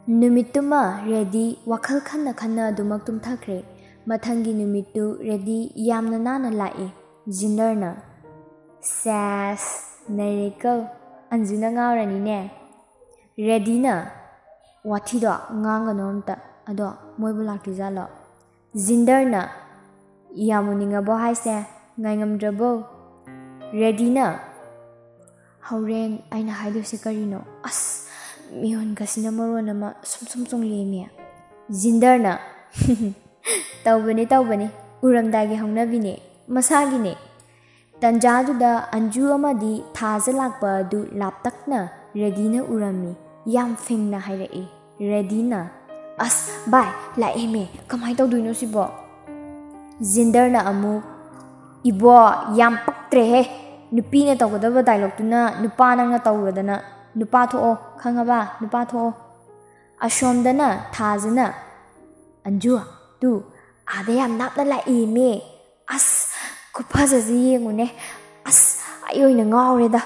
Numituma ready wakal khana khana dumak tum thakre. Mathangi numitu ready yamna nana lai. Zinderna. Sas Neriko Anjuna ngaurani ne. Ready na. Watido nganga nomta ado moibu lakti jalo. Zinderna. Yamuninga bo haise ngaingam drabo. Ready na. Hauren aina haidu se karino. As Mihon kasina marona ma sum lemia. Zinderna. Taubani. Uramdagi haunabine. Masagine. Tanjaduda Anju amadi thaza lakpa du laptakna Redina urami. Yam fingna hairei. Redina. As bye la eme kamai tauduino sibo. Zinderna amu Ibo yam paktre he. Nupina tawgadaba dialogue tuna nupana nga tawgadana. Nupa tho'o khangaba nupa tho'o. Ashomdana thazana. Anju tu ade yam napna la eme. As kupazazi yengune. As ayoina ngaureda.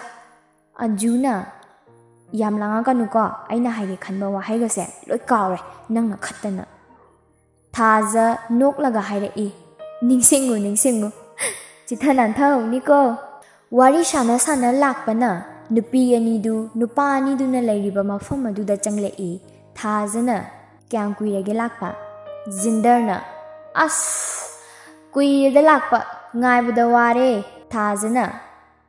Anjuna yam langa kanuka aina haige khanba wa haige se loi kaure nangna khattana. Thaza noklaga hairei. Ningsingu. Chithanan thau niko. Wari sana lakpana. Nupi anidu nupa anidu na lairiba mafam aduda changlei. Thazana kyang kuirege lakpa. Zinderna. As kuireda lakpa ngaibuda ware. Thazana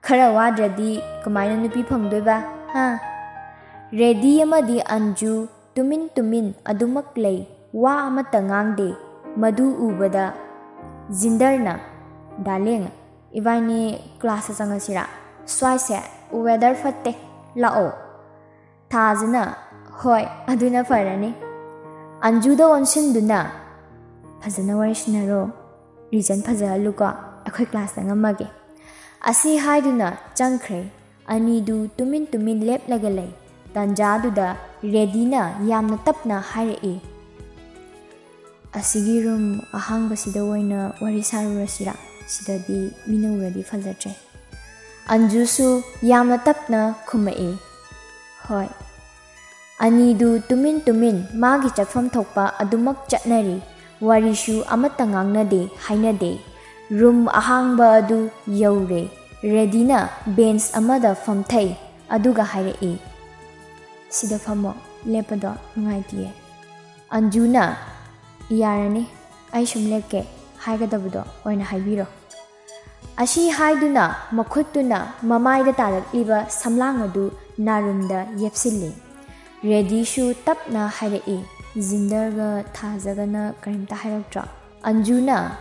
khara wadradi kamaina nupi phangdoiba ha. Ready amadi Anju tumin adumak lei wa amata ngangde madu ubada. Zinderna Darling Ivani class sangasira Swaise weather fatte lao. Thazana hoi aduna farani. Anjuda onsinduna Fazana warishinaro Reason fazaluka akhoi class ngamage. Asi haiduna changkre anidu tumin lep lagalei. Tanjaduda Redina yamna tapna hairei. Asigi room ahangba sida waina warisarura sira. Sidadi minawradi fazatre. Anjusu yamna tapna kumai. Hoi. Anidu tumin magi chakfam thokpa adumak chatnari. Warishu amatangangnade hainade. Room ahangba adu yaure. Redina bench amada famthai aduga hairei. Sida famo lepado ngaitie. Anjuna yarani aishum leke haigadabdo oina haibiro. Ashi haiduna makhutuna mamaida tarakliba samlang adu narumda yepsili. Ready shu tapna hairei. Zinderga thazagana karimta hairaktra. Anjuna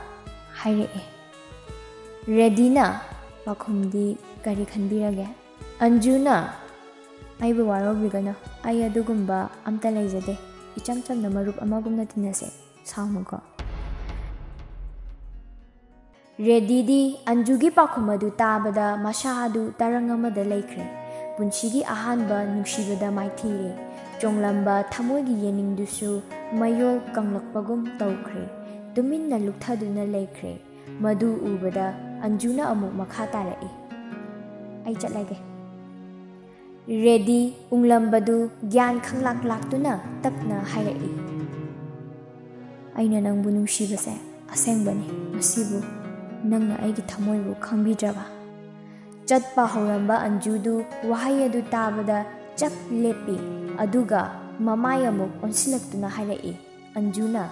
hairei. Redina pakhumdi kari khanbirage. Anjuna Aibu waro bigana ai adugumba amta laizade. Icham chamna marup amagumna tinase saumuko. Ready di Anjugi pakhumadu tabada mashadu tarangamada laikre. Punchigi ahanba nushibada maithire. Jonglamba thamogi yeningdusu mayol kanglakpagum taukre. Tuminna lukthaduna laikre. Madu ubada Anjuna amuk makhatarei. Ai chatlage. Ready unglambadu gyan khanglak laktuna tapna hairei. Aina nangbu nungsibase asengbani masibu nangna aigi thamoibu khangbidraba. Chatpa hauramba Anjudu wahai adu tabada chak lepi aduga mamai amuk onsilaktuna hairei. Anjuna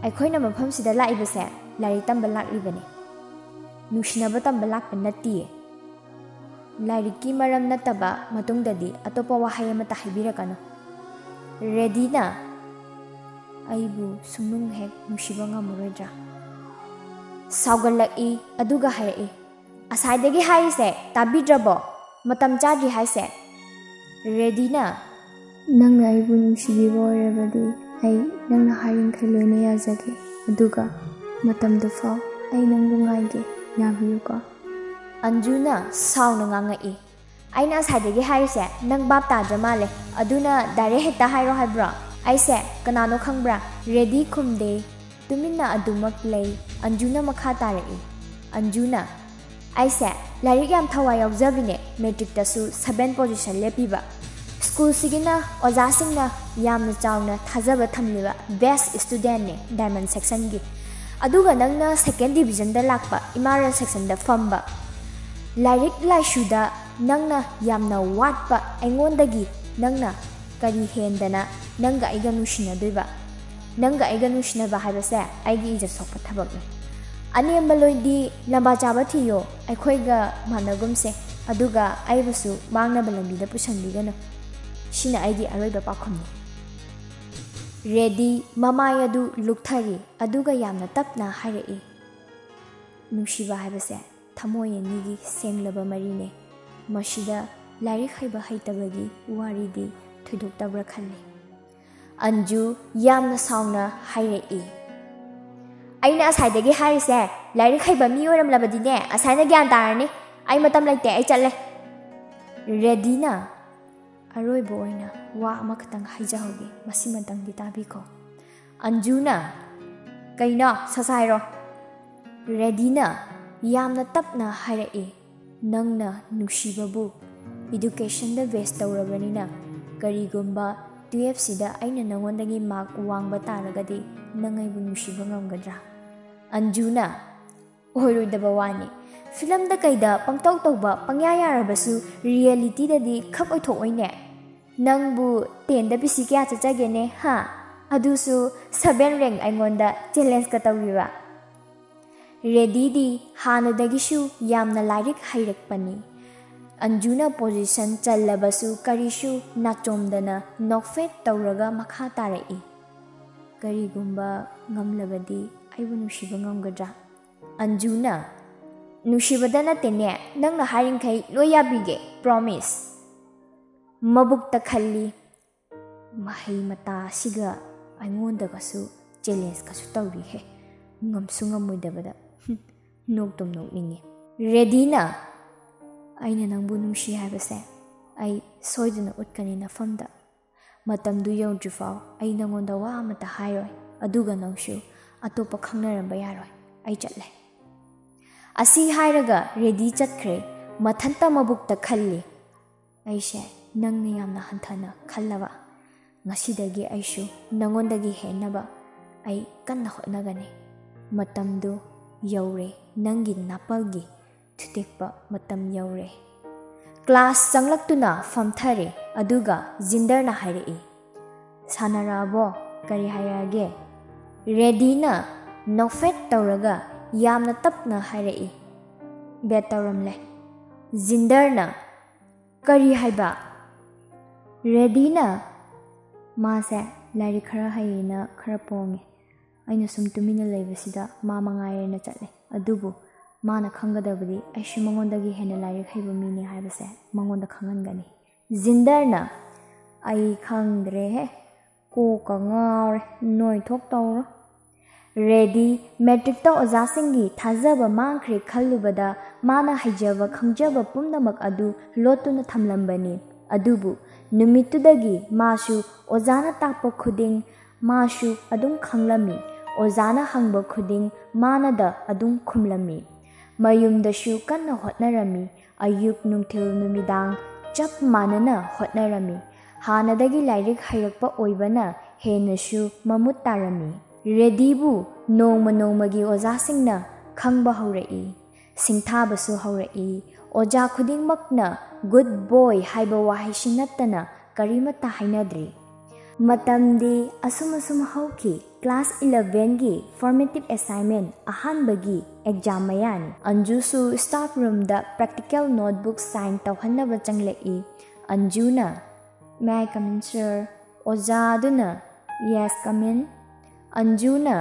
Aikhoina mafamsida laibase lari tamba laklibani. Nushinaba tamba lakpa natiye. Lariki maram nataba matungdadi atopa wahai amata haibirakano. Redina Aibu sumung hek nushiba ngamuroidra. Saugalaki aduga hairei. Asaidagi haise tabidrabo matam chadri haise. Redina Nangna aibu nushibiba oirabadi ai nangna haring khaloina yazage. Aduga matam dufau ai nangbu ngaige yabiyuko. Anjuna sauna ngangai. Aina asaidagi haise nang bab tadra male. Aduna dare hekta hairo haibra. Aise kanano khangbra. Ready khumde tuminna adumak lei. Anjuna makha tarei. Anjuna Aise larik yam thawai yaujabine metric tasu 7 position lepiba. ꯁ꯭ꯀꯨꯜꯁꯤꯒꯤꯅ ꯑꯣꯖꯥꯁꯤꯡꯅ ꯌꯥꯝꯅ ꯆꯥꯎꯅ ꯊꯥꯖꯕ ꯊꯝꯂꯤꯕ ꯕꯦꯁ ꯁ꯭ꯇꯨꯗꯦꯟꯠꯅꯦ diamond ꯁꯦꯛꯁꯟꯒꯤ ꯑꯗꯨꯒ ꯅꯪꯅ ꯁꯦꯀꯦꯟ ꯗꯤꯕꯤꯖꯟꯗ ꯂꯥꯛꯄ ꯏꯃꯥꯔꯦꯜ ꯁꯦꯛꯁꯟꯗ ꯐꯝꯕ ꯂꯥꯏꯔꯤꯛ ꯂꯥꯏꯁꯨꯗ ꯅꯪꯅ ꯌꯥꯝꯅ ꯋꯥꯠꯄ ꯑꯩꯉꯣꯟꯗꯒꯤ ꯅꯪꯅ ꯀꯔꯤ ꯍꯦꯟꯗꯅ ꯅꯪꯒ ꯑꯩꯒ ꯅꯨꯡꯁꯤꯅꯗꯣꯏꯕ ꯅꯪꯒ ꯑꯩꯒ ꯅꯨꯡꯁꯤꯅꯕ ꯍꯥꯏꯕꯁꯦ ꯑꯩꯒꯤ ꯏꯖꯠ ꯁꯣꯛꯄ ꯊꯕꯛꯅꯤ ꯑꯅꯦꯝꯕ ꯂꯣꯏꯗꯤ ꯂꯝꯕꯥ ꯆꯥꯕ ꯊꯤꯌꯣ ꯑꯩꯈꯣꯏꯒ ꯃꯥꯟꯅꯒꯨꯝꯁꯦ ꯑꯗꯨꯒ ꯑꯩꯕꯨꯁꯨ ꯃꯥꯡꯅꯕ ꯂꯝꯕꯤꯗ ꯄꯨꯁꯟꯕꯤꯒꯅꯨ ꯁꯤꯅ ꯑꯩꯒꯤ ꯑꯔꯣꯏꯕ ꯄꯥꯎꯈꯨꯝꯅꯤ ꯔꯦꯗꯤ ꯃꯃꯥꯏ ꯑꯗꯨ ꯂꯨꯛꯊꯔꯤ ꯑꯗꯨꯒ ꯌꯥꯝꯅ ꯇꯞꯅ ꯍꯥꯏꯔꯛꯏ ꯅꯨꯡꯁꯤꯕ ꯍꯥꯏꯕꯁꯦ ꯊꯃꯣꯏ ꯑꯅꯤꯒꯤ ꯁꯦꯡꯂꯕ ꯃꯔꯤꯅꯦ ꯃꯁꯤꯗ ꯂꯥꯏꯔꯤꯛ ꯍꯩꯕ ꯍꯩꯇꯕꯒꯤ ꯋꯥꯔꯤꯗꯤ ꯊꯣꯏꯗꯣꯛꯇꯕ꯭ꯔꯥ ꯈꯜꯂꯤ ꯑꯟꯖꯨ ꯌꯥꯝꯅ ꯁꯥꯎꯅ ꯍꯥꯏꯔꯛꯏ ꯑꯩꯅ ꯑꯁꯥꯏꯗꯒꯤ ꯍꯥꯏꯔꯤꯁꯦ ꯂꯥꯏꯔꯤꯛ ꯍꯩꯕ ꯃꯤ ꯑꯣꯏꯔꯝꯂꯕꯗꯤꯅꯦ ꯑꯁꯥꯏꯅ ꯒ꯭ꯌꯥꯟ ꯇꯥꯔꯅꯤ ꯑꯩ ꯃꯇꯝ ꯂꯩꯇꯦ ꯑꯩ ꯆꯠꯂꯦ ꯔꯦꯗꯤꯅ ꯑꯔꯣꯏꯕ ꯑꯣꯏꯅ ꯋꯥ ꯑꯃꯈꯛꯇꯪ ꯍꯥꯏꯖꯍꯧꯒꯦ ꯃꯁꯤꯃꯇꯪꯗꯤ ꯇꯥꯕꯤꯈꯣ ꯑꯟꯖꯨꯅ ꯀꯩꯅꯣ ꯁꯠ ꯍꯥꯏꯔꯣ ꯔꯦꯗꯤꯅ ꯌꯥꯝꯅ ꯇꯞꯅ ꯍꯥꯏꯔꯛꯏ ꯅꯪꯅ ꯅꯨꯡꯁꯤꯕꯕꯨ ꯏꯗꯨꯀꯦꯁꯟꯗ ꯕꯦꯁ ꯇꯧꯔꯕꯅꯤꯅ ꯀꯔꯤꯒꯨꯝꯕ 12ꯁꯤꯗ ꯑꯩꯅ ꯅꯉꯣꯟꯗꯒꯤ ꯃꯥꯔꯛ ꯋꯥꯡꯕ ꯇꯥꯔꯒꯗꯤ ꯅꯪ ꯑꯩꯕꯨ ꯅꯨꯡꯁꯤꯕ ꯉꯝꯒꯗ꯭ꯔꯥ ꯑꯟꯖꯨꯅ ꯑꯣꯏꯔꯣꯏꯗꯕ ꯋꯥꯅꯤ ꯐꯤꯂꯝꯗ ꯀꯩꯗ ꯄꯪꯇꯧ ꯇꯧꯕ ꯄꯪꯌꯥ ꯌꯥꯔꯕꯁꯨ ꯔꯤꯌꯦꯂꯤꯇꯤꯗꯗꯤ ꯈꯛ ꯑꯣꯏꯊꯣꯛꯑꯣꯏꯅꯦ ꯅꯪꯕꯨ 10ꯗ ꯄꯤꯁꯤ ꯀꯌꯥ ꯆꯠꯆꯒꯦꯅꯦ ꯍꯥ ꯑꯗꯨꯁꯨ 7 ꯔꯦꯡꯛ ꯑꯩꯉꯣꯟꯗ ꯆꯦꯂꯦꯟꯖꯀ ꯇꯧꯔꯤꯕ ꯔꯦꯗꯤꯗꯤ ꯍꯥꯟꯅꯗꯒꯤꯁꯨ ꯌꯥꯝꯅ ꯂꯥꯏꯔꯤꯛ ꯍꯩꯔꯛꯄꯅꯤ ꯑꯟꯖꯨꯅ ꯄꯣꯖꯤꯁꯟ ꯆꯜꯂꯕꯁꯨ ꯀꯔꯤꯁꯨ ꯅꯥꯆꯣꯝꯗꯅ ꯅꯣꯛꯐꯦꯠ ꯇꯧꯔꯒ ꯃꯈꯥ ꯇꯥꯔꯛꯏ ꯀꯔꯤꯒꯨꯝꯕ ꯉꯝꯂꯕꯗꯤ ꯑꯩꯕꯨ ꯅꯨꯡꯁꯤꯕ ꯉꯝꯒꯗ꯭ꯔꯥ ꯑꯟꯖꯨꯅ ꯅꯨꯡꯁꯤꯕꯗ ꯅꯠꯇꯦꯅꯦ ꯅꯪꯅ ꯍꯥꯏꯔꯤꯡꯈꯩ ꯂꯣꯏ ꯌꯥꯕꯤꯒꯦ ꯄ꯭ꯔꯣꯃꯤꯁ ꯃꯕꯨꯛꯇ ꯈꯜꯂꯤ ꯃꯍꯩ ꯃꯇꯥꯁꯤꯒ ꯑꯩꯉꯣꯟꯗꯒꯁꯨ ꯆꯦꯂꯦꯟꯖꯀꯁꯨ ꯇꯧꯔꯤꯍꯦ ꯉꯝꯁꯨ ꯉꯝꯃꯣꯏꯗꯕꯗ ꯅꯣꯛꯇꯨꯝ ꯅꯣꯛꯅꯤꯡꯉꯤ ꯔꯦꯗꯤꯅ ꯑꯩꯅ ꯅꯪꯕꯨ ꯅꯨꯡꯁꯤ ꯍꯥꯏꯕꯁꯦ ꯑꯩ ꯁꯣꯏꯗꯅ ꯎꯠꯀꯅꯤ ꯅꯐꯝꯗ ꯃꯇꯝꯗꯨ ꯌꯧꯗ꯭ꯔꯤꯐꯥꯎ ꯑꯩ ꯅꯉꯣꯟꯗ ꯋꯥ ꯑꯃꯠꯇ ꯍꯥꯏꯔꯣꯏ ꯑꯗꯨꯒ ꯅꯪꯁꯨ ꯑꯇꯣꯞꯄ ꯈꯪꯅꯔꯝꯕ ꯌꯥꯔꯣꯏ ꯑꯩ ꯆꯠꯂꯦ ꯑꯁꯤ ꯍꯥꯏꯔꯒ ꯔꯦꯗꯤ ꯆꯠꯈ꯭ꯔꯦ ꯃꯊꯟꯇ ꯃꯕꯨꯛꯇ ꯈꯜꯂꯤ ꯑꯩꯁꯦ ꯅꯪꯅ ꯌꯥꯝꯅ ꯍꯟꯊꯅ ꯈꯜꯂꯕ ꯉꯁꯤꯗꯒꯤ ꯑꯩꯁꯨ ꯅꯉꯣꯟꯗꯒꯤ ꯍꯦꯟꯅꯕ ꯑꯩ ꯀꯟꯅ ꯍꯣꯠꯅꯒꯅꯤ ꯃꯇꯝꯗꯨ ꯌꯧꯔꯦ ꯅꯪꯒꯤ ꯅꯥꯄꯜꯒꯤ ꯊꯨꯗꯦꯛꯄ ꯃꯇꯝ ꯌꯧꯔꯦ ꯀ꯭ꯂꯥꯁ ꯆꯪꯂꯛꯇꯨꯅ ꯐꯝꯊꯔꯦ ꯑꯗꯨꯒ ꯖꯤꯟꯗꯔꯅ ꯍꯥꯏꯔꯛꯏ ꯁꯥꯟꯅꯔꯛꯑꯕꯣ ꯀꯔꯤ ꯍꯥꯏꯔꯛꯑꯒꯦ ꯔꯦꯗꯤꯅ ꯅꯣꯛꯐꯦꯠ ꯇꯧꯔꯒ ꯌꯥꯝꯅ ꯇꯞꯅ ꯍꯥꯏꯔꯛꯏ ꯕꯦꯠ ꯇꯧꯔꯝꯂꯦ ꯖꯤꯟꯗꯔꯅ ꯀꯔꯤ ꯍꯥꯏꯕ ꯔꯦꯗꯤꯅ ꯃꯥꯁꯦ ꯂꯥꯏꯔꯤꯛ ꯈꯔ ꯍꯩꯌꯦꯅ ꯈꯔ ꯄꯣꯡꯉꯦ ꯑꯩꯅ ꯁꯨꯝ ꯇꯨꯃꯤꯟꯅ ꯂꯩꯕꯁꯤꯗ ꯃꯥ ꯃꯉꯥꯏꯔꯦꯅ ꯆꯠꯂꯦ ꯑꯗꯨꯕꯨ ꯃꯥꯅ ꯈꯪꯒꯗꯕꯗꯤ ꯑꯩꯁꯨ ꯃꯉꯣꯟꯗꯒꯤ ꯍꯦꯟꯅ ꯂꯥꯏꯔꯤꯛ ꯍꯩꯕ ꯃꯤꯅꯤ ꯍꯥꯏꯕꯁꯦ ꯃꯉꯣꯟꯗ ꯈꯪꯍꯟꯒꯅꯤ ꯖꯤꯟꯗꯔꯅ ꯑꯩ ꯈꯪꯗ꯭ꯔꯦꯍꯦ ꯀꯣꯛꯀ ꯉꯥꯎꯔꯦ ꯅꯣꯏ ꯊꯣꯛ ꯇꯧꯔꯣ ꯔꯦꯗꯤ ꯃꯦꯇ꯭ꯔꯤꯛꯇ ꯑꯣꯖꯥꯁꯤꯡꯒꯤ ꯊꯥꯖꯕ ꯃꯥꯡꯈ꯭ꯔꯦ ꯈꯜꯂꯨꯕꯗ ꯃꯥꯅ ꯍꯩꯖꯕ ꯈꯪꯖꯕ ꯄꯨꯝꯅꯃꯛ ꯑꯗꯨ ꯂꯣꯠꯇꯨꯅ ꯊꯝꯂꯝꯕꯅꯤ ꯑꯗꯨꯕꯨ ꯅꯨꯃꯤꯠꯇꯨꯗꯒꯤ ꯃꯥꯁꯨ ꯑꯣꯖꯥꯅ ꯇꯥꯛꯄ ꯈꯨꯗꯤꯡ ꯃꯥꯁꯨ ꯑꯗꯨꯝ ꯈꯪꯂꯝꯃꯤ ꯑꯣꯖꯥꯅ ꯍꯪꯕ ꯈꯨꯗꯤꯡ ꯃꯥꯅꯗ ꯑꯗꯨꯝ ꯈꯨꯝꯂꯝꯃꯤ ꯃꯌꯨꯝꯗꯁꯨ ꯀꯟꯅ ꯍꯣꯠꯅꯔꯝꯃꯤ ꯑꯌꯨꯛ ꯅꯨꯡꯊꯤꯜ ꯅꯨꯃꯤꯗꯥꯡ ꯆꯞ ꯃꯥꯟꯅꯅ ꯍꯣꯠꯅꯔꯝꯃꯤ ꯍꯥꯟꯅꯗꯒꯤ ꯂꯥꯏꯔꯤꯛ ꯍꯩꯔꯛꯄ ꯑꯣꯏꯕꯅ ꯍꯦꯟꯅꯁꯨ ꯃꯃꯨꯠ ꯇꯥꯔꯝꯃꯤ ꯔꯦꯗꯤꯕꯨ ꯅꯣꯡꯃ ꯅꯣꯡꯃꯒꯤ ꯑꯣꯖꯥꯁꯤꯡꯅ ꯈꯪꯕ ꯍꯧꯔꯛꯏ ꯁꯤꯡꯊꯥꯕꯁꯨ ꯍꯧꯔꯛꯏ ꯑꯣꯖꯥ ꯈꯨꯗꯤꯡꯃꯛꯅ ꯒꯨꯗ ꯕꯣꯏ ꯍꯥꯏꯕ ꯋꯥꯍꯩꯁꯤ ꯅꯠꯇꯅ ꯀꯔꯤꯃꯠꯇ ꯍꯥꯏꯅꯗ꯭ꯔꯤ ꯃꯇꯝꯗꯤ ꯑꯁꯨꯝ ꯍꯧꯈꯤ ꯀ꯭ꯂꯥꯁ 11ꯒꯤ ꯐꯣꯔꯃꯦꯇꯤꯞ ꯑꯦꯁꯥꯏꯟꯃꯦꯟ ꯑꯍꯥꯟꯕꯒꯤ ꯑꯦꯛꯖꯥꯝ ꯃꯌꯥꯅꯤ ꯑꯟꯖꯨꯁꯨ ꯁ꯭ꯇꯥꯐ ꯔꯨꯝꯗ ꯄ꯭ꯔꯦꯛꯇꯤꯀꯦꯜ ꯅꯣꯠꯕꯨꯛ ꯁꯥꯏꯟ ꯇꯧꯍꯟꯅꯕ ꯆꯪꯂꯛꯏ ꯑꯟꯖꯨꯅ ꯃꯦ ꯑꯥꯏ ꯀꯝ ꯏꯟ ꯁꯔ ꯑꯣꯖꯥꯗꯨꯅ ꯌꯦꯁ ꯀꯝ ꯏꯟ ꯑꯟꯖꯨꯅ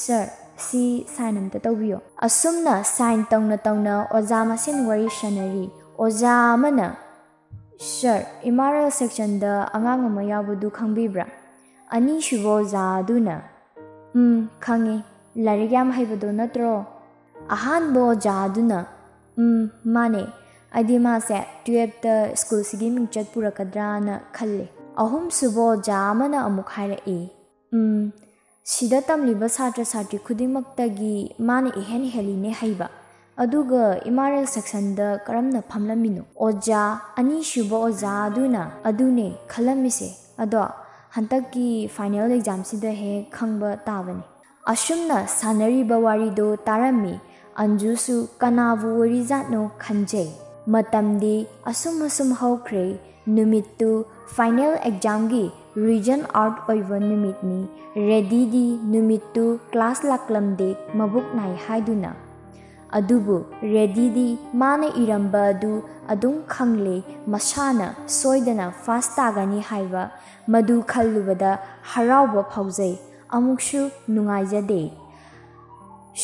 ꯁꯔ ꯁꯤ ꯁꯥꯏꯟ ꯑꯝꯇ ꯇꯧꯕꯤꯌꯣ ꯑꯁꯨꯝꯅ ꯁꯥꯏꯟ ꯇꯧꯅ ꯇꯧꯅ ꯑꯣꯖꯥ ꯃꯁꯦꯟ ꯋꯥꯔꯤ ꯁꯥꯟꯅꯔꯤ ꯑꯣꯖꯥ ꯑꯃꯅ ꯁꯔ ꯏꯃꯥꯔꯦꯜ ꯁꯦꯛꯁꯟꯗ ꯑꯉꯥꯡ ꯑꯃ ꯌꯥꯎꯕꯗꯨ ꯈꯪꯕꯤꯕ꯭ꯔꯥ ꯑꯅꯤꯁꯨꯕ ꯑꯣꯖꯥ ꯑꯗꯨꯅ ꯈꯪꯉꯤ ꯂꯥꯏꯔꯤꯛ ꯌꯥꯝ ꯍꯩꯕꯗꯣ ꯅꯠꯇ꯭ꯔꯣ ꯑꯍꯥꯟꯕ ꯑꯣꯖꯥ ꯑꯗꯨꯅ ꯃꯥꯅꯦ ꯑꯩꯗꯤ ꯃꯥꯁꯦ 12ꯇ ꯁ꯭ꯀꯨꯜꯁꯤꯒꯤ ꯃꯤꯡꯆꯠ ꯄꯨꯔꯛꯀꯗ꯭ꯔꯥꯅ ꯈꯜꯂꯦ ꯑꯍꯨꯝꯁꯨꯕ ꯑꯣꯖꯥ ꯑꯃꯅ ꯑꯃꯨꯛ ꯍꯥꯏꯔꯛꯏ ꯁꯤꯗ ꯇꯝꯂꯤꯕ ꯁꯥꯇ꯭ꯔ ꯁꯥꯇ꯭ꯔꯤ ꯈꯨꯗꯤꯡꯃꯛꯇꯒꯤ ꯃꯥꯅ ꯏꯍꯦꯟ ꯍꯦꯜꯂꯤꯅꯦ ꯍꯩꯕ ꯑꯗꯨꯒ ꯏꯃꯥꯔꯦꯜ ꯁꯦꯛꯁꯟꯗ ꯀꯔꯝꯅ ꯐꯝꯂꯝꯃꯤꯅꯣ? ꯑꯣꯖꯥ ꯑꯅꯤꯁꯨꯕ ꯑꯣꯖꯥ ꯑꯗꯨꯅ ꯑꯗꯨꯅꯦ ꯈꯜꯂꯝꯃꯤꯁꯦ, ꯑꯗꯣ ꯍꯟꯗꯛꯀꯤ ꯐꯥꯏꯅꯦꯜ ꯑꯦꯛꯖꯥꯝꯁꯤꯗ ꯍꯦꯛ ꯈꯪꯕ ꯇꯥꯕꯅꯤ꯫ ꯑꯁꯨꯝꯅ ꯁꯥꯟꯅꯔꯤꯕ ꯋꯥꯔꯤꯗꯣ ꯇꯥꯔꯝꯃꯤ ꯑꯟꯖꯨꯁꯨ ꯀꯅꯥꯕꯨ ꯑꯣꯏꯔꯤꯖꯥꯠꯅꯣ ꯈꯟꯖꯩ꯫ ꯃꯇꯝꯗꯤ ꯑꯁꯨꯝ ꯍꯧꯈ꯭ꯔꯦ꯫ ꯅꯨꯃꯤꯠꯇꯨ ꯐꯥꯏꯅꯦꯜ ꯑꯦꯛꯖꯥꯝꯒꯤ ꯔꯤꯖꯟ ꯑꯥꯎꯠ ꯑꯣꯏꯕ ꯅꯨꯃꯤꯠꯅꯤ꯫ ꯔꯦꯗꯤꯗꯤ ꯅꯨꯃꯤꯠꯇꯨ ꯀ꯭ꯂꯥꯁ ꯂꯥꯛꯂꯝꯗꯦ ꯃꯕꯨꯛ ꯅꯥꯏ ꯍꯥꯏꯗꯨꯅ꯫ ꯑꯗꯨꯕꯨ ꯔꯦꯗꯤꯗꯤ ꯃꯥꯅ ꯏꯔꯝꯕ ꯑꯗꯨ ꯑꯗꯨꯝ ꯈꯪꯂꯦ ꯃꯁꯥꯅ ꯁꯣꯏꯗꯅ ꯐꯥꯁ ꯇꯥꯒꯅꯤ ꯍꯥꯏꯕ꯫ ꯃꯗꯨ ꯈꯜꯂꯨꯕꯗ ꯍꯔꯥꯎꯕ ꯐꯥꯎꯖꯩ, ꯑꯃꯨꯛꯁꯨ ꯅꯨꯡꯉꯥꯏꯖꯗꯦ꯫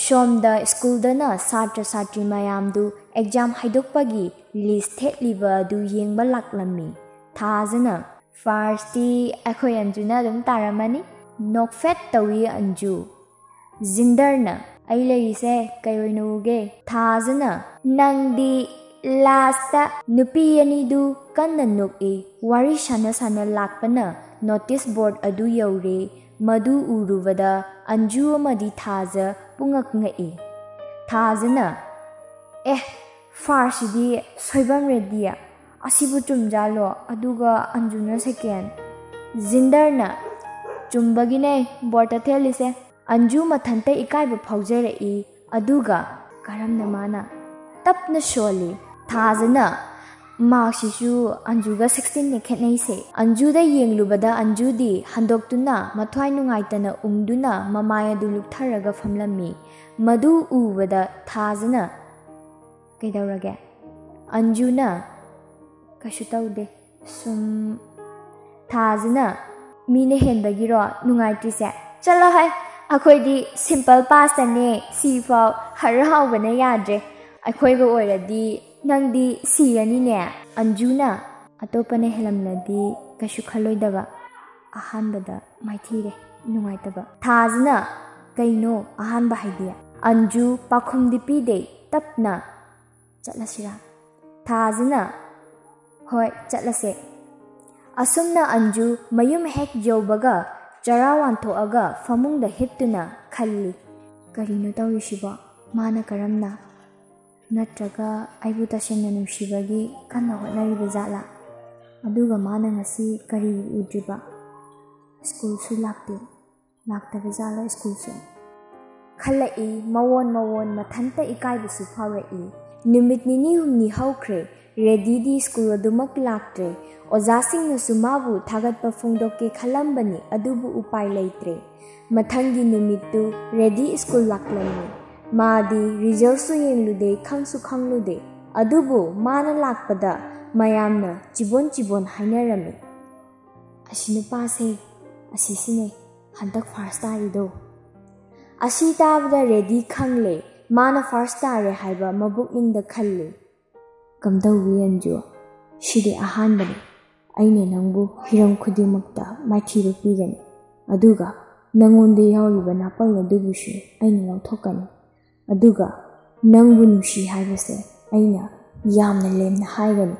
ꯁꯣꯝꯗ ꯁ꯭ꯀꯨꯜꯗꯅ ꯁꯥꯇ꯭ꯔ ꯁꯥꯇ꯭ꯔꯤ ꯃꯌꯥꯝꯗꯨ ꯑꯦꯛꯖꯥꯝ ꯍꯥꯏꯗꯣꯛꯄꯒꯤ ꯂꯤꯁ ꯊꯦꯠꯂꯤꯕ ꯑꯗꯨ ꯌꯦꯡꯕ ꯂꯥꯛꯂꯝꯃꯤ꯫ ꯊꯥꯖꯅ ꯐꯥꯔꯁꯇꯤ ꯑꯩꯈꯣꯏ ꯑꯟꯖꯨꯅ ꯑꯗꯨꯝ ꯇꯥꯔꯝꯃꯅꯤ꯫ ꯅꯣꯛꯐꯦꯠ ꯇꯧꯏ ꯑꯟꯖꯨ꯫ ꯖꯤꯟꯗꯔꯅ ꯑꯩ ꯂꯩꯔꯤꯁꯦ ꯀꯩ ꯑꯣꯏꯅ ꯎꯒꯦ? ꯊꯥꯖꯅ ꯅꯪꯗꯤ ꯂꯥꯁꯇ ꯅꯨꯄꯤ ꯑꯅꯤꯗꯨ ꯀꯟꯅ ꯅꯣꯛꯏ꯫ ꯋꯥꯔꯤ ꯁꯥꯟꯅ ꯂꯥꯛꯄꯅ ꯅꯣꯇꯤꯁ ꯕꯣꯔꯗ ꯑꯗꯨ ꯌꯧꯔꯦ꯫ ꯃꯗꯨ ꯎꯔꯨꯕꯗ ꯑꯟꯖꯨ ꯑꯃꯗꯤ ꯊꯥꯖ ꯄꯨꯡꯉꯛ ꯉꯛꯏ꯫ ꯊꯥꯖꯅ ꯐꯥꯔꯁꯁꯤꯗꯤ ꯁꯣꯏꯕꯝ ꯔꯦꯗꯤ, ꯑꯁꯤꯕꯨ ꯆꯨꯝꯖꯥꯠꯂꯣ? ꯑꯗꯨꯒ ꯑꯟꯖꯨꯅ ꯁꯦꯀꯦꯟ꯫ ꯖꯤꯟꯗꯔꯅ ꯆꯨꯝꯕꯒꯤꯅꯦ ꯕꯣꯔꯗꯇ ꯊꯦꯠꯂꯤꯁꯦ꯫ ꯑꯟꯖꯨ ꯃꯊꯟꯇ ꯏꯀꯥꯏꯕ ꯐꯥꯎꯖꯔꯛꯏ꯫ ꯑꯗꯨꯒ ꯀꯔꯝꯅ ꯃꯥꯅ ꯇꯞꯅ ꯁꯣꯜꯂꯤ꯫ ꯊꯥꯖꯅ ꯃꯥꯔꯛꯁꯤꯁꯨ ꯑꯟꯖꯨꯒ 16ꯅꯦ ꯈꯦꯠꯅꯩꯁꯦ꯫ ꯑꯟꯖꯨꯗ ꯌꯦꯡꯂꯨꯕꯗ ꯑꯟꯖꯨꯗꯤ ꯍꯟꯗꯣꯛꯇꯨꯅ ꯃꯊ꯭ꯋꯥꯏ ꯅꯨꯡꯉꯥꯏꯇꯅ ꯎꯪꯗꯨꯅ ꯃꯃꯥꯏ ꯑꯗꯨ ꯂꯨꯞꯊꯔꯒ ꯐꯝꯂꯝꯃꯤ꯫ ꯃꯗꯨ ꯎꯕꯗ ꯊꯥꯖꯅ ꯀꯩꯗꯧꯔꯒꯦ? ꯑꯟꯖꯨꯅ ꯀꯩꯁꯨ ꯇꯧꯗꯦ ꯁꯨꯝ꯫ ꯊꯥꯖꯅ ꯃꯤꯅ ꯍꯦꯟꯕꯒꯤꯔꯣ ꯅꯨꯡꯉꯥꯏꯇ꯭ꯔꯤꯁꯦ? ꯆꯠꯂꯣꯍꯦ, ꯑꯩꯈꯣꯏꯗꯤ ꯁꯤꯝꯄꯜ ꯄꯥꯁꯇꯅꯦ ꯁꯤꯐꯥꯎ ꯍꯔꯥꯎꯕꯅ ꯌꯥꯗ꯭ꯔꯦ꯫ ꯑꯩꯈꯣꯏꯒ ꯑꯣꯏꯔꯗꯤ ꯅꯪꯗꯤ ꯁꯤꯔꯅꯤꯅꯦ꯫ ꯑꯟꯖꯨꯅ ꯑꯇꯣꯞꯄꯅ ꯍꯦꯜꯂꯝꯂꯗꯤ ꯀꯩꯁꯨ ꯈꯜꯂꯣꯏꯗꯕ, ꯑꯍꯥꯟꯕꯗ ꯃꯥꯏꯊꯤꯔꯦ ꯅꯨꯡꯉꯥꯏꯇꯕ꯫ ꯊꯥꯖꯅ ꯀꯩꯅꯣ ꯑꯍꯥꯟꯕ ꯍꯥꯏꯗꯤ? ꯑꯟꯖꯨ ꯄꯥꯎꯈꯨꯝꯗꯤ ꯄꯤꯗꯦ, ꯇꯞꯅ ꯆꯠꯂꯁꯤꯔꯥ? ꯊꯥꯖꯅ ꯍꯣꯏ ꯆꯠꯂꯁꯦ꯫ ꯑꯁꯨꯝꯅ ꯑꯟꯖꯨ ꯃꯌꯨꯝ ꯍꯦꯛ ꯌꯧꯕꯒ ꯆꯔꯥ ꯋꯥꯟꯊꯣꯛꯑꯒ ꯐꯃꯨꯡꯗ ꯍꯤꯞꯇꯨꯅ ꯈꯜꯂꯤ, ꯀꯔꯤꯅꯣ ꯇꯧꯔꯤꯁꯤꯕꯣ? ꯃꯥꯅ ꯀꯔꯝꯅ? ꯅꯠꯇ꯭ꯔꯒ ꯑꯩꯕꯨ ꯇꯁꯦꯡꯅ ꯅꯨꯡꯁꯤꯕꯒꯤ ꯀꯟꯅ ꯍꯣꯠꯅꯔꯤꯕ ꯖꯥꯠꯂꯥ? ꯑꯗꯨꯒ ꯃꯥꯅ ꯉꯁꯤ ꯀꯔꯤ ꯎꯗ꯭ꯔꯤꯕ? ꯁ꯭ꯀꯨꯜꯁꯨ ꯂꯥꯛꯇꯦ, ꯂꯥꯛꯇꯕ ꯖꯥꯠꯂꯥ ꯁ꯭ꯀꯨꯜꯁꯨ? ꯈꯜꯂꯛꯏ ꯃꯋꯣꯟ ꯃꯊꯟꯇ ꯏꯀꯥꯏꯕꯁꯨ ꯐꯥꯎꯔꯛꯏ꯫ ꯅꯨꯃꯤꯠ ꯅꯤꯅꯤ ꯍꯨꯝꯅꯤ ꯍꯧꯈ꯭ꯔꯦ꯫ ꯔꯦꯗꯤꯗꯤ ꯁ꯭ꯀꯨꯜ ꯑꯗꯨꯃꯛ ꯂꯥꯛꯇ꯭ꯔꯦ꯫ ꯑꯣꯖꯥꯁꯤꯡꯅꯁꯨ ꯃꯥꯕꯨ ꯊꯥꯒꯠꯄ ꯐꯣꯡꯗꯣꯛꯀꯦ ꯈꯜꯂꯝꯕꯅꯤ, ꯑꯗꯨꯕꯨ ꯎꯄꯥꯏ ꯂꯩꯇ꯭ꯔꯦ꯫ ꯃꯊꯪꯒꯤ ꯅꯨꯃꯤꯠꯇꯨ ꯔꯦꯗꯤ ꯁ꯭ꯀꯨꯜ ꯂꯥꯛꯂꯝꯃꯤ꯫ ꯃꯥꯗꯤ ꯔꯤꯖꯜꯁꯨ ꯌꯦꯡꯂꯨꯗꯦ, ꯈꯪꯁꯨ ꯈꯪꯂꯨꯗꯦ꯫ ꯑꯗꯨꯕꯨ ꯃꯥꯅ ꯂꯥꯛꯄꯗ ꯃꯌꯥꯝꯅ ꯆꯤꯕꯣꯟ ꯍꯥꯏꯅꯔꯝꯃꯤ꯫ ꯑꯁꯤ ꯅꯨꯄꯥꯁꯦ, ꯑꯁꯤꯁꯤꯅꯦ ꯍꯟꯗꯛ ꯐꯥꯔꯁ ꯇꯥꯔꯤꯗꯣ꯫ ꯑꯁꯤ ꯇꯥꯕꯗ ꯔꯦꯗꯤ ꯈꯪꯂꯦ ꯃꯥꯅ ꯐꯥꯔꯁ ꯇꯥꯔꯦ ꯍꯥꯏꯕ ꯃꯕꯨꯛꯅꯤꯡꯗ ꯈꯜꯂꯤ꯫ ꯀꯝꯗꯧꯋꯤ ꯑꯟꯖꯨ? ꯁꯤꯗꯤ ꯑꯍꯥꯟꯕꯅꯤ꯫ ꯑꯩꯅ ꯅꯪꯕꯨ ꯍꯤꯔꯝ ꯈꯨꯗꯤꯡꯃꯛꯇ ꯃꯥꯏꯊꯤꯕ ꯄꯤꯒꯅꯤ, ꯑꯗꯨꯒ ꯅꯪꯉꯣꯟꯗ ꯌꯥꯎꯔꯤꯕ ꯅꯥꯄꯜ ꯑꯗꯨꯕꯨꯁꯨ ꯑꯩꯅ ꯂꯧꯊꯣꯛꯀꯅꯤ꯫ ꯑꯗꯨꯒ ꯅꯪꯕꯨ ꯅꯨꯡꯁꯤ ꯍꯥꯏꯕꯁꯦ ꯑꯩꯅ ꯌꯥꯝꯅ ꯂꯦꯝꯅ ꯍꯥꯏꯒꯅꯤ꯫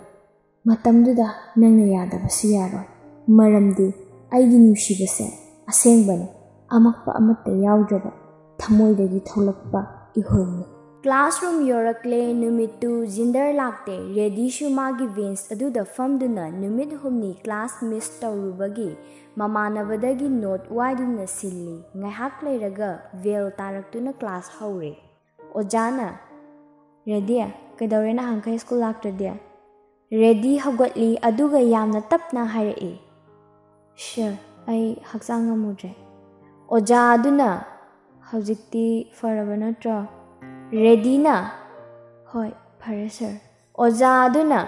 ꯃꯇꯝꯗꯨꯗ ꯅꯪꯅ ꯌꯥꯗꯕꯁꯨ ꯌꯥꯔꯣꯏ, ꯃꯔꯝꯗꯤ ꯑꯩꯒꯤ ꯅꯨꯡꯁꯤꯕꯁꯦ ꯑꯁꯦꯡꯕꯅꯤ, ꯑꯃꯛꯄ ꯑꯃꯠꯇ ꯌꯥꯎꯗ꯭ꯔꯕ ꯊꯃꯣꯏꯗꯒꯤ ꯊꯣꯛꯂꯛꯄ ꯏꯍꯨꯜꯅꯤ꯫ ꯀ꯭ꯂꯥꯁꯔꯨꯝ ꯌꯧꯔꯛꯂꯦ꯫ ꯅꯨꯃꯤꯠꯇꯨ ꯖꯤꯟꯗꯔ ꯂꯥꯛꯇꯦ꯫ ꯔꯦꯗꯤꯁꯨ ꯃꯥꯒꯤ ꯕꯦꯟꯁ ꯑꯗꯨꯗ ꯐꯝꯗꯨꯅ ꯅꯨꯃꯤꯠ ꯍꯨꯝꯅꯤ ꯀ꯭ꯂꯥꯁ ꯃꯤꯁ ꯇꯧꯔꯨꯕꯒꯤ ꯃꯃꯥꯟꯅꯕꯗꯒꯤ ꯅꯣꯠ ꯋꯥꯏꯗꯨꯅ ꯁꯤꯜꯂꯤ꯫ ꯉꯥꯏꯍꯥꯛ ꯂꯩꯔꯒ ꯕꯦꯜ ꯇꯥꯔꯛꯇꯨꯅ ꯀ꯭ꯂꯥꯁ ꯍꯧꯔꯦ꯫ ꯑꯣꯖꯥꯅ ꯔꯦꯗꯤ ꯀꯩꯗꯧꯔꯦ ꯅꯍꯥꯟꯈꯩ ꯁ꯭ꯀꯨꯜ ꯂꯥꯛꯇ꯭ꯔꯗꯤ? ꯔꯦꯗꯤ ꯍꯧꯒꯠꯂꯤ, ꯑꯗꯨꯒ ꯌꯥꯝꯅ ꯇꯞꯅ ꯍꯥꯏꯔꯛꯏ, ꯁꯔ ꯑꯩ ꯍꯛꯆꯥꯡ ꯉꯝꯃꯨꯗ꯭ꯔꯦ꯫ ꯑꯣꯖꯥ ꯑꯗꯨꯅ ꯍꯧꯖꯤꯛꯇꯤ ꯐꯔꯕ ꯅꯠꯇ꯭ꯔꯣ? ꯔꯦꯗꯤꯅ ꯍꯣꯏ ꯐꯔꯦ ꯁꯔ꯫ ꯑꯣꯖꯥ ꯑꯗꯨꯅ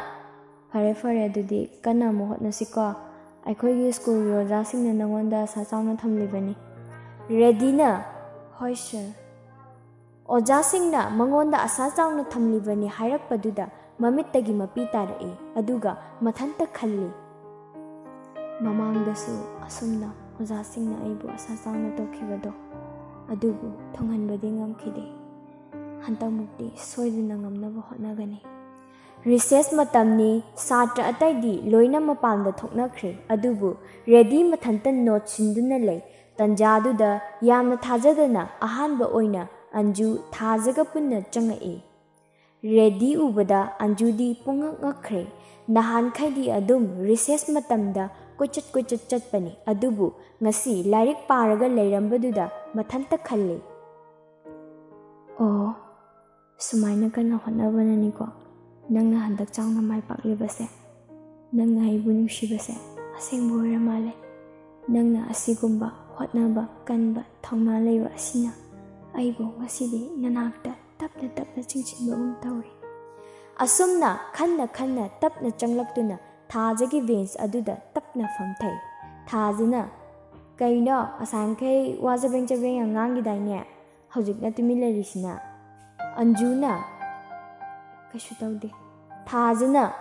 ꯐꯔꯦ ꯑꯗꯨꯗꯤ ꯀꯟꯅ ꯑꯃꯨꯛ ꯍꯣꯠꯅꯁꯤꯀꯣ, ꯑꯩꯈꯣꯏꯒꯤ ꯁ꯭ꯀꯨꯜꯒꯤ ꯑꯣꯖꯥꯁꯤꯡꯅ ꯅꯉꯣꯟꯗ ꯑꯁꯥ ꯆꯥꯎꯅ ꯊꯝꯂꯤꯕꯅꯤ꯫ ꯔꯦꯗꯤꯅ ꯍꯣꯏ ꯁꯔ꯫ ꯑꯣꯖꯥꯁꯤꯡꯅ ꯃꯉꯣꯟꯗ ꯑꯁꯥ ꯆꯥꯎꯅ ꯊꯝꯂꯤꯕꯅꯤ ꯍꯥꯏꯔꯛꯄꯗꯨꯗ ꯃꯃꯤꯠꯇꯒꯤ ꯃꯄꯤ ꯇꯥꯔꯛꯏ꯫ ꯑꯗꯨꯒ ꯃꯊꯟꯇ ꯈꯜꯂꯤ, ꯃꯃꯥꯡꯗꯁꯨ ꯑꯁꯨꯝꯅ ꯑꯣꯖꯥꯁꯤꯡꯅ ꯑꯩꯕꯨ ꯑꯁꯥ ꯆꯥꯎꯅ ꯇꯧꯈꯤꯕꯗꯣ, ꯑꯗꯨꯕꯨ ꯊꯨꯡꯍꯟꯕꯗꯤ ꯉꯝꯈꯤꯗꯦ꯫ ꯍꯟꯗꯛꯃꯨꯛꯇꯤ ꯁꯣꯏꯗꯅ ꯉꯝꯅꯕ ꯍꯣꯠꯅꯒꯅꯤ꯫ ꯔꯤꯁꯦꯁ ꯃꯇꯝꯅꯤ꯫ ꯁꯥꯇ꯭ꯔ ꯑꯇꯩꯗꯤ ꯂꯣꯏꯅ ꯃꯄꯥꯟꯗ ꯊꯣꯛꯅꯈ꯭ꯔꯦ, ꯑꯗꯨꯕꯨ ꯔꯦꯗꯤ ꯃꯊꯟꯇ ꯅꯣꯠ ꯁꯤꯟꯗꯨꯅ ꯂꯩ꯫ ꯇꯟꯖꯥꯗꯨꯗ ꯌꯥꯝꯅ ꯊꯥꯖꯗꯅ ꯑꯍꯥꯟꯕ ꯑꯣꯏꯅ ꯑꯟꯖꯨ ꯊꯥꯖꯒ ꯄꯨꯟꯅ ꯆꯪꯉꯛꯏ꯫ Reddy ubada Anjudi pungak ngakre. Nahan khaidi adum recess matamda koichat chatpani. Adubu ngasi lairik paraga leirambaduda mathanta khalle. Oh, sumaina kana hotnabanani ko. Nangna handak changna mai paklibase. Nangna aibu nungshibase. Asengba oira male. Nangna asigumba hotnaba kanba thongna leiba asina. Aibu ngasidi nanakta tapna chingchinba tawri. Asumna khanna tapna changlaktuna thajagi veins aduda tapna famthai. Thajina kaino asangkai wajabeng jabeng angangi daine. Hojikna tumi leirisina. Anjuna kaishu tawde. Thajina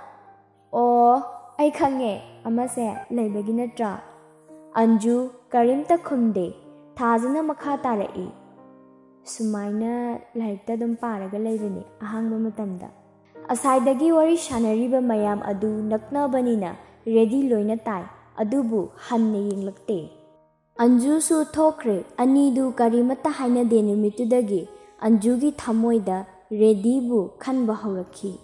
oh ai khange amase leibagi natra. Anju karimta khumde. Thajina makha tarai. Sumaina lairikta dum paraga leibani ahangba matamda. Asaidagi wari shanariba mayam adu naknabanina Reddy loina tai adubu hanne yenglakte. Anju su thokre anidu karimata haina de numitudagi Anjugi thamoida Reddy bu khanba haurakhi.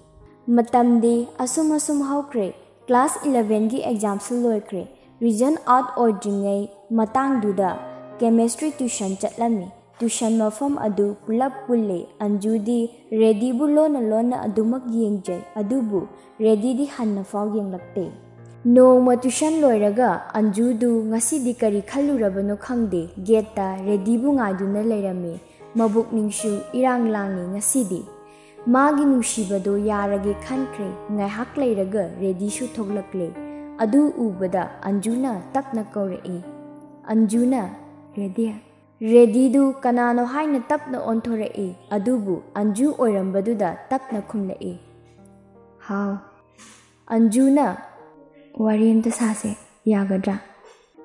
Matamdi asum haukre class 11 gi exam su loikre. Region out ordingai matangduda chemistry tuition chatlami. Tuition mafam adu pulap pulle Anjudi Reddy bu lona adumak yengjai adubu Reddy di hanna faw yenglakte. Noma tuition loiraga Anjudu ngasidi kari khallurabano khangde geta Reddy bu ngaiduna leirame mabuk ningshu irang langi ngasidi magi nungshibado yarage khankre ngaihak leiraga Reddy shu thoglakle adu ubada Anjuna tapna kaurei. Anjuna Reddy du kanano haina tapna onthorei adubu Anju oirambaduda tapna khumlei. How Anjuna Warimta sase yagadra.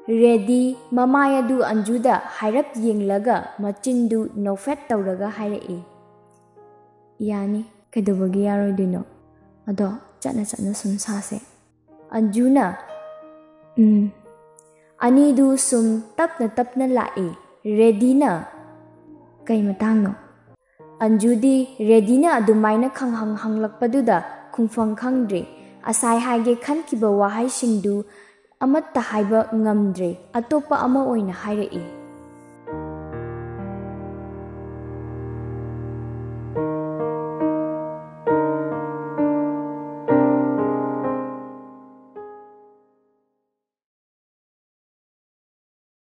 Reddy mamayadu Anjuda hairap yenglaga machindu nofet tawraga hairei. Yani kedubagi yaroiduno ado chatna sum sase. Anjuna Anidu sum tapna lai. Reddy na kai matangno. Anjudi Reddy na adumaina hanglakpaduda khungfang khangdre. Asai haige khankiba wahai singdu amatta haiba ngamdre atopa ama oina hairei.